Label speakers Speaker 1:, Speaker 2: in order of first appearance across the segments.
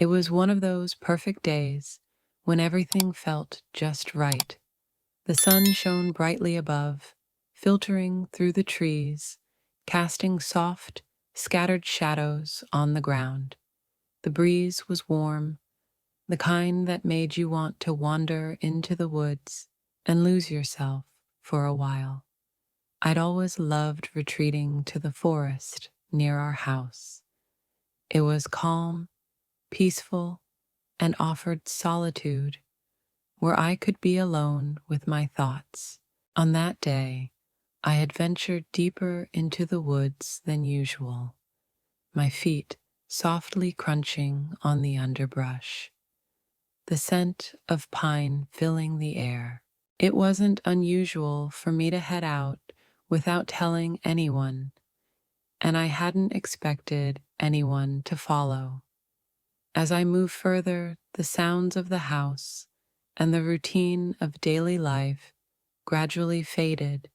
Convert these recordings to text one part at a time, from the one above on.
Speaker 1: It was one of those perfect days when everything felt just right. The sun shone brightly above, filtering through the trees, casting soft, scattered shadows on the ground. The breeze was warm, the kind that made you want to wander into the woods and lose yourself for a while. I'd always loved retreating to the forest near our house. It was calm, peaceful, and offered solitude where I could be alone with my thoughts. On that day, I had ventured deeper into the woods than usual, my feet softly crunching on the underbrush, the scent of pine filling the air. It wasn't unusual for me to head out without telling anyone, and I hadn't expected anyone to follow. As I moved further, the sounds of the house and the routine of daily life gradually faded,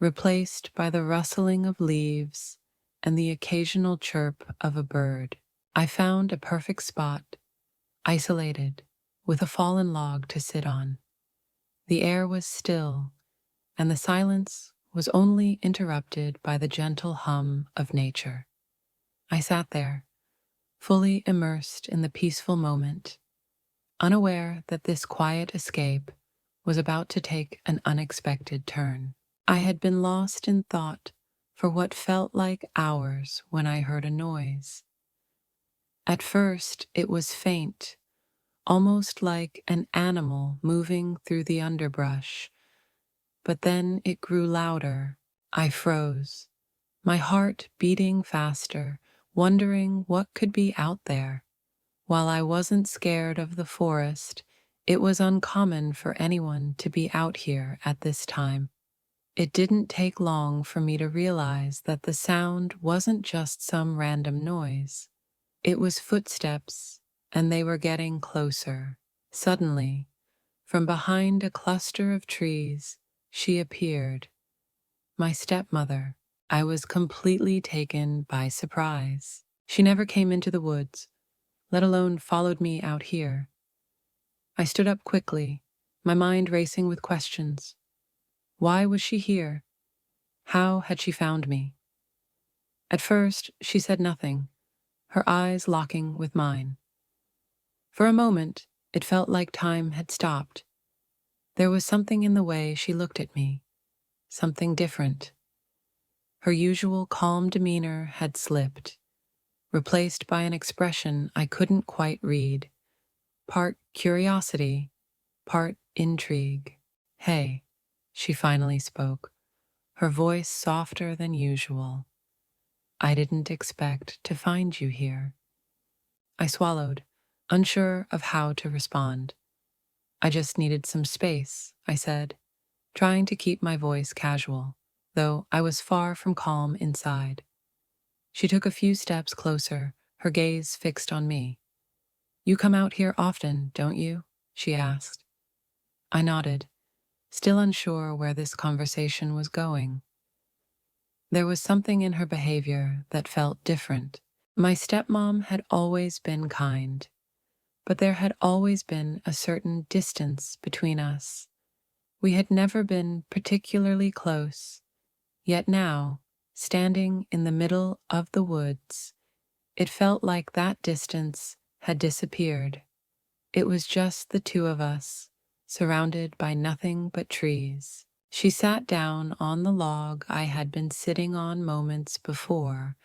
Speaker 1: replaced by the rustling of leaves and the occasional chirp of a bird. I found a perfect spot, isolated, with a fallen log to sit on. The air was still, and the silence was only interrupted by the gentle hum of nature. I sat there, fully immersed in the peaceful moment, unaware that this quiet escape was about to take an unexpected turn. I had been lost in thought for what felt like hours when I heard a noise. At first, it was faint, almost like an animal moving through the underbrush, but then it grew louder. I froze, my heart beating faster, wondering what could be out there. While I wasn't scared of the forest, it was uncommon for anyone to be out here at this time. It didn't take long for me to realize that the sound wasn't just some random noise. It was footsteps, and they were getting closer. Suddenly, from behind a cluster of trees, she appeared. My stepmother. I was completely taken by surprise. She never came into the woods, let alone followed me out here. I stood up quickly, my mind racing with questions. Why was she here? How had she found me? At first, she said nothing, her eyes locking with mine. For a moment, it felt like time had stopped. There was something in the way she looked at me, something different. Her usual calm demeanor had slipped, replaced by an expression I couldn't quite read, part curiosity, part intrigue. Hey, she finally spoke, her voice softer than usual. I didn't expect to find you here. I swallowed, unsure of how to respond. I just needed some space, I said, trying to keep my voice casual, though I was far from calm inside. She took a few steps closer, her gaze fixed on me. You come out here often, don't you? She asked. I nodded, still unsure where this conversation was going. There was something in her behavior that felt different. My stepmom had always been kind, but there had always been a certain distance between us. We had never been particularly close, yet now, standing in the middle of the woods, it felt like that distance had disappeared. It was just the two of us, surrounded by nothing but trees. She sat down on the log I had been sitting on moments before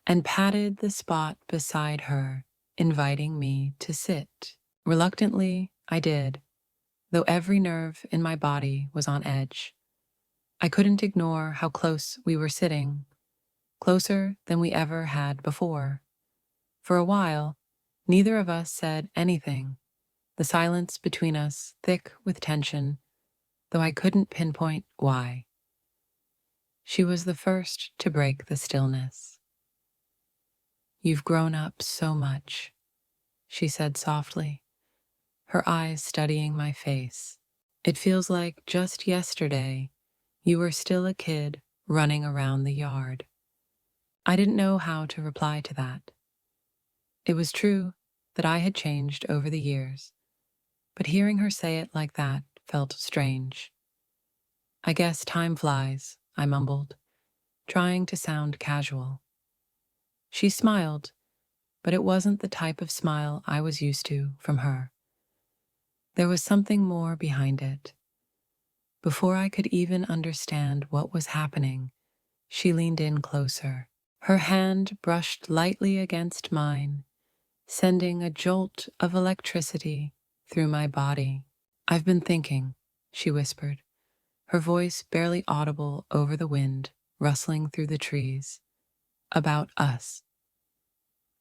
Speaker 1: and patted the spot beside her, inviting me to sit. Reluctantly, I did, though every nerve in my body was on edge. I couldn't ignore how close we were sitting, closer than we ever had before. For a while, neither of us said anything, the silence between us thick with tension, though I couldn't pinpoint why. She was the first to break the stillness. You've grown up so much, she said softly, her eyes studying my face. It feels like just yesterday you were still a kid running around the yard. I didn't know how to reply to that. It was true that I had changed over the years, but hearing her say it like that felt strange. I guess time flies, I mumbled, trying to sound casual. She smiled, but it wasn't the type of smile I was used to from her. There was something more behind it. Before I could even understand what was happening, she leaned in closer. Her hand brushed lightly against mine, sending a jolt of electricity through my body. "I've been thinking," she whispered, her voice barely audible over the wind rustling through the trees, "about us."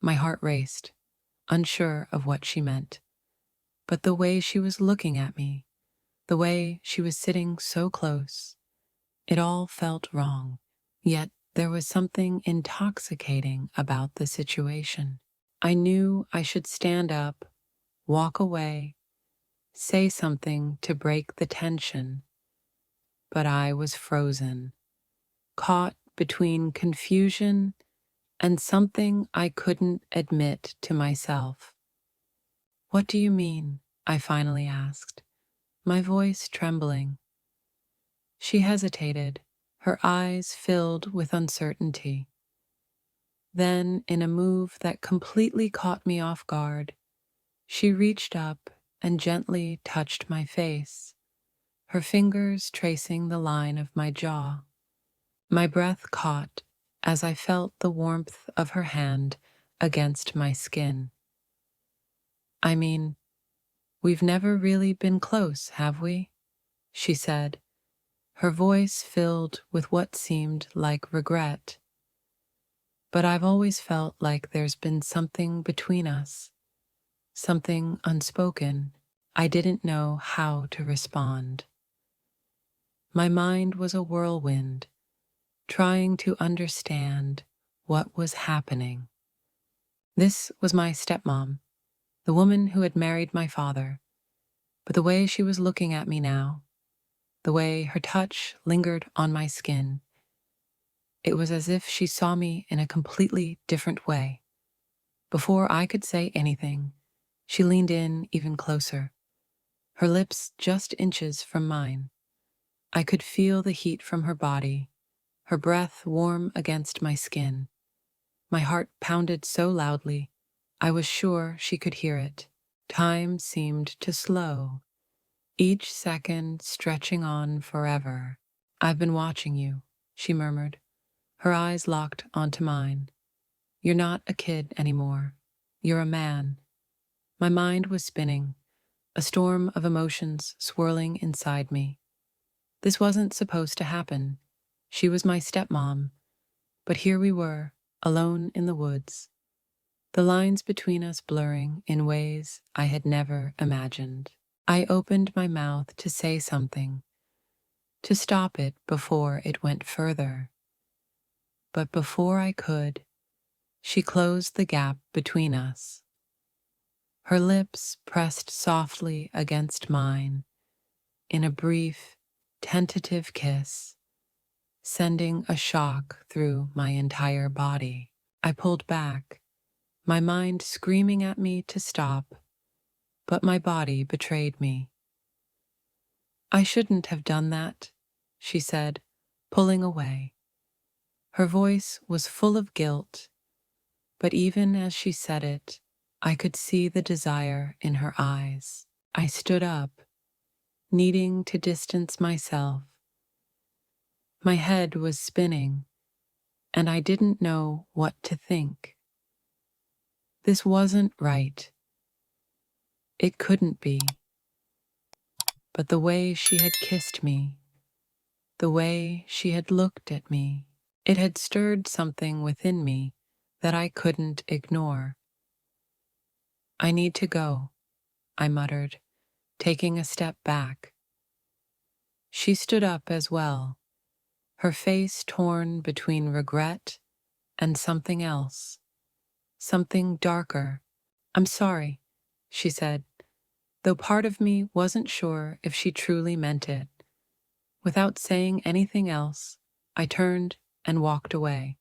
Speaker 1: My heart raced, unsure of what she meant. But the way she was looking at me, the way she was sitting so close, it all felt wrong. Yet there was something intoxicating about the situation. I knew I should stand up, walk away, say something to break the tension, but I was frozen, caught between confusion and something I couldn't admit to myself. "What do you mean?" I finally asked, my voice trembling. She hesitated, her eyes filled with uncertainty. Then, in a move that completely caught me off guard, she reached up and gently touched my face, her fingers tracing the line of my jaw. My breath caught as I felt the warmth of her hand against my skin. "I mean, we've never really been close, have we?" she said, her voice filled with what seemed like regret. "But I've always felt like there's been something between us, something unspoken." I didn't know how to respond. My mind was a whirlwind, trying to understand what was happening. This was my stepmom, the woman who had married my father, but the way she was looking at me now, the way her touch lingered on my skin, it was as if she saw me in a completely different way. Before I could say anything, she leaned in even closer, her lips just inches from mine. I could feel the heat from her body, her breath warm against my skin. My heart pounded so loudly, I was sure she could hear it. Time seemed to slow, each second stretching on forever. "I've been watching you," she murmured, her eyes locked onto mine. "You're not a kid anymore. You're a man." My mind was spinning, a storm of emotions swirling inside me. This wasn't supposed to happen. She was my stepmom, but here we were, alone in the woods, the lines between us blurring in ways I had never imagined. I opened my mouth to say something, to stop it before it went further. But before I could, she closed the gap between us. Her lips pressed softly against mine in a brief, tentative kiss, sending a shock through my entire body. I pulled back, my mind screaming at me to stop, but my body betrayed me. "I shouldn't have done that," she said, pulling away. Her voice was full of guilt, but even as she said it, I could see the desire in her eyes. I stood up, needing to distance myself. My head was spinning, and I didn't know what to think. This wasn't right. It couldn't be. But the way she had kissed me, the way she had looked at me, it had stirred something within me that I couldn't ignore. "I need to go," I muttered, taking a step back. She stood up as well, her face torn between regret and something else, something darker. "I'm sorry," she said, though part of me wasn't sure if she truly meant it. Without saying anything else, I turned and walked away,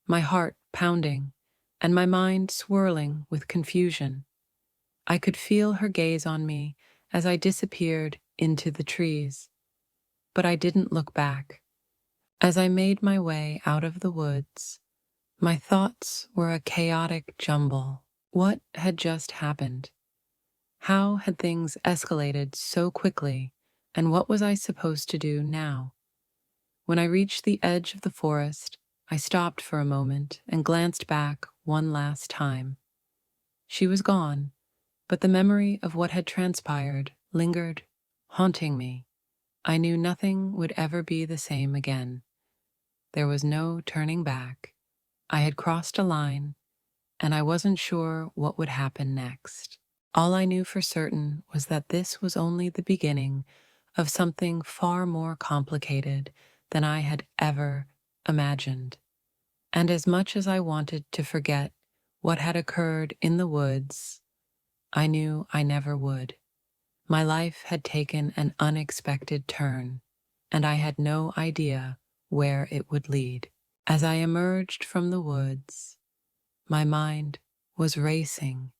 Speaker 1: my heart pounding and my mind swirling with confusion. I could feel her gaze on me as I disappeared into the trees, but I didn't look back. As I made my way out of the woods, my thoughts were a chaotic jumble. What had just happened? How had things escalated so quickly, and what was I supposed to do now? When I reached the edge of the forest, I stopped for a moment and glanced back one last time. She was gone, but the memory of what had transpired lingered, haunting me. I knew nothing would ever be the same again. There was no turning back. I had crossed a line, and I wasn't sure what would happen next. All I knew for certain was that this was only the beginning of something far more complicated than I had ever imagined. And as much as I wanted to forget what had occurred in the woods, I knew I never would. My life had taken an unexpected turn, and I had no idea where it would lead. As I emerged from the woods, my mind was racing,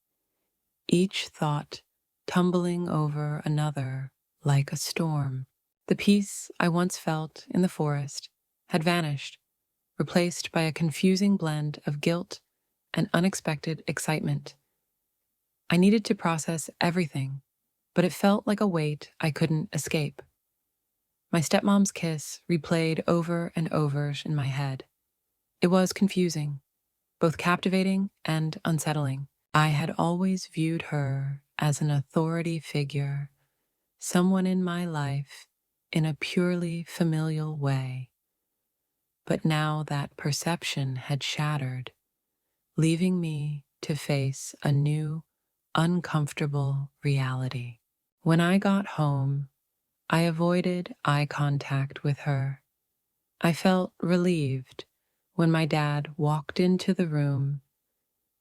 Speaker 1: each thought tumbling over another like a storm. The peace I once felt in the forest had vanished, replaced by a confusing blend of guilt and unexpected excitement. I needed to process everything, but it felt like a weight I couldn't escape. My stepmom's kiss replayed over and over in my head. It was confusing, both captivating and unsettling. I had always viewed her as an authority figure, someone in my life in a purely familial way. But now that perception had shattered, leaving me to face a new, uncomfortable reality. When I got home, I avoided eye contact with her. I felt relieved when my dad walked into the room,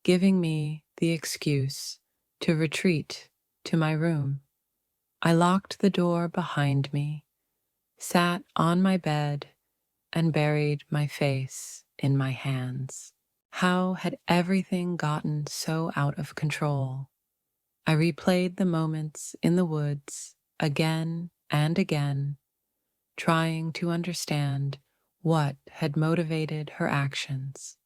Speaker 1: giving me the excuse to retreat to my room. I locked the door behind me, sat on my bed, and buried my face in my hands. How had everything gotten so out of control? I replayed the moments in the woods again and again, trying to understand what had motivated her actions.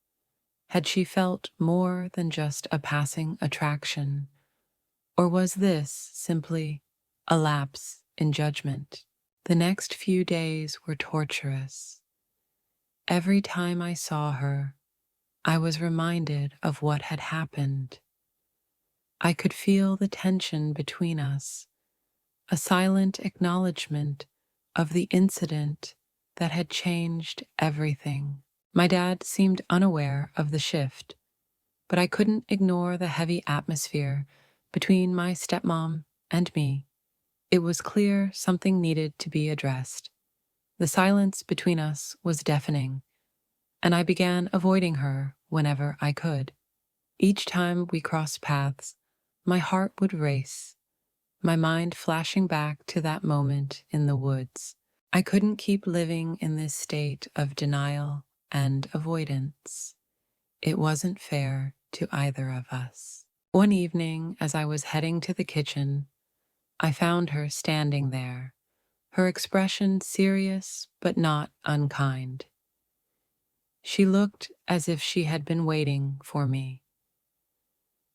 Speaker 1: Had she felt more than just a passing attraction, or was this simply a lapse in judgment? The next few days were torturous. Every time I saw her, I was reminded of what had happened. I could feel the tension between us, a silent acknowledgement of the incident that had changed everything. My dad seemed unaware of the shift, but I couldn't ignore the heavy atmosphere between my stepmom and me. It was clear something needed to be addressed. The silence between us was deafening, and I began avoiding her whenever I could. Each time we crossed paths, my heart would race, my mind flashing back to that moment in the woods. I couldn't keep living in this state of denial and avoidance. It wasn't fair to either of us. One evening, as I was heading to the kitchen, I found her standing there, her expression serious but not unkind. She looked as if she had been waiting for me.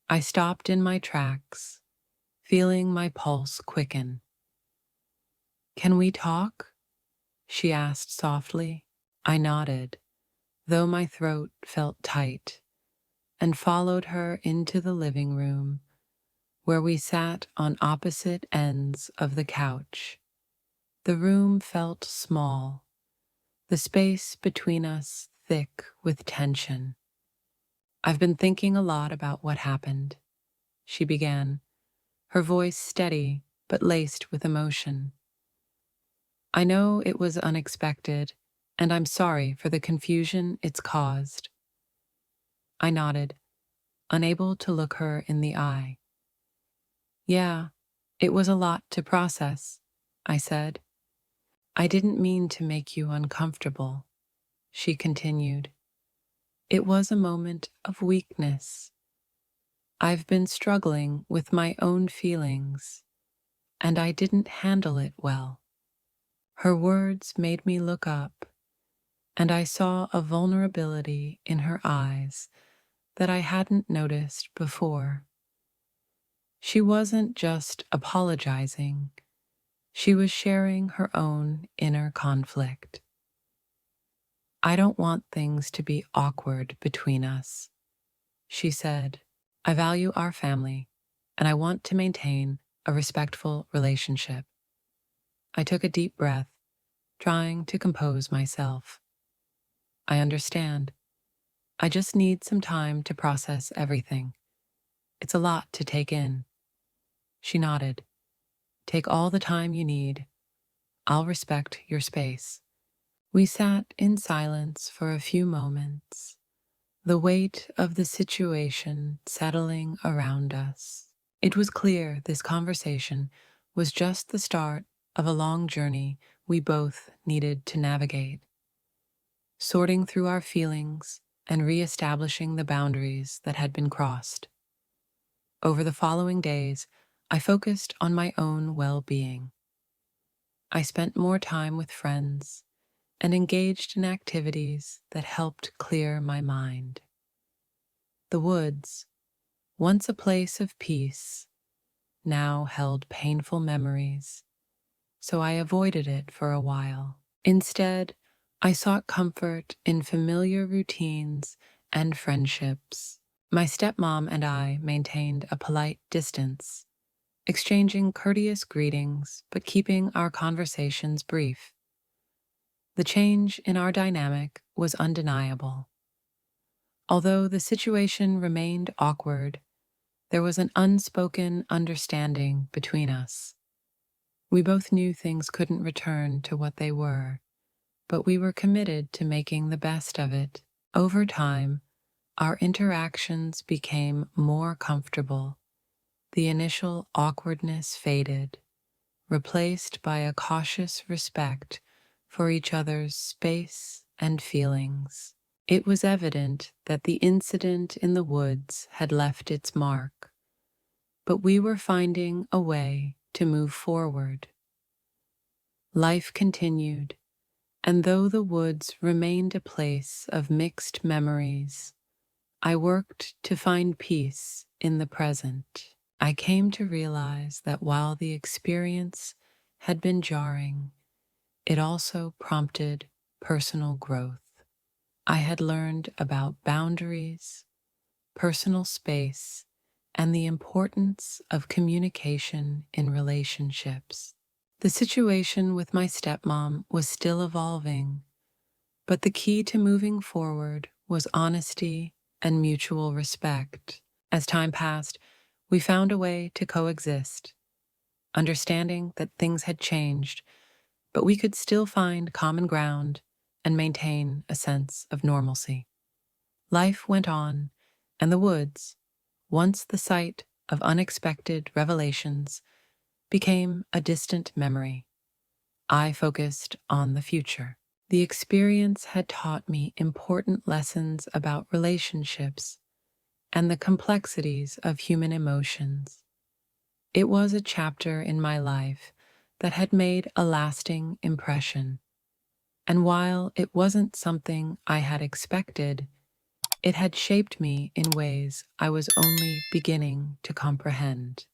Speaker 1: I stopped in my tracks, feeling my pulse quicken. "Can we talk?" she asked softly. I nodded, though my throat felt tight, and followed her into the living room, where we sat on opposite ends of the couch. The room felt small, the space between us thick with tension. "I've been thinking a lot about what happened," she began, her voice steady but laced with emotion. "I know it was unexpected, and I'm sorry for the confusion it's caused." I nodded, unable to look her in the eye. "Yeah, it was a lot to process," I said. "I didn't mean to make you uncomfortable," she continued. "It was a moment of weakness. I've been struggling with my own feelings, and I didn't handle it well." Her words made me look up, and I saw a vulnerability in her eyes that I hadn't noticed before. She wasn't just apologizing, she was sharing her own inner conflict. "I don't want things to be awkward between us," she said. "I value our family, and I want to maintain a respectful relationship." I took a deep breath, trying to compose myself. "I understand. I just need some time to process everything. It's a lot to take in." She nodded. "Take all the time you need. I'll respect your space." We sat in silence for a few moments, the weight of the situation settling around us. It was clear this conversation was just the start of a long journey we both needed to navigate, sorting through our feelings and reestablishing the boundaries that had been crossed. Over the following days, I focused on my own well-being. I spent more time with friends and engaged in activities that helped clear my mind. The woods, once a place of peace, now held painful memories, so I avoided it for a while. Instead, I sought comfort in familiar routines and friendships. My stepmom and I maintained a polite distance, exchanging courteous greetings but keeping our conversations brief. The change in our dynamic was undeniable. Although the situation remained awkward, there was an unspoken understanding between us. We both knew things couldn't return to what they were, but we were committed to making the best of it. Over time, our interactions became more comfortable. The initial awkwardness faded, replaced by a cautious respect for each other's space and feelings. It was evident that the incident in the woods had left its mark, but we were finding a way to move forward. Life continued, and though the woods remained a place of mixed memories, I worked to find peace in the present. I came to realize that while the experience had been jarring, it also prompted personal growth. I had learned about boundaries, personal space, and the importance of communication in relationships. The situation with my stepmom was still evolving, but the key to moving forward was honesty and mutual respect. As time passed, we found a way to coexist, understanding that things had changed, but we could still find common ground and maintain a sense of normalcy. Life went on, and the woods, once the site of unexpected revelations, became a distant memory. I focused on the future. The experience had taught me important lessons about relationships and the complexities of human emotions. It was a chapter in my life that had made a lasting impression, and while it wasn't something I had expected, it had shaped me in ways I was only beginning to comprehend.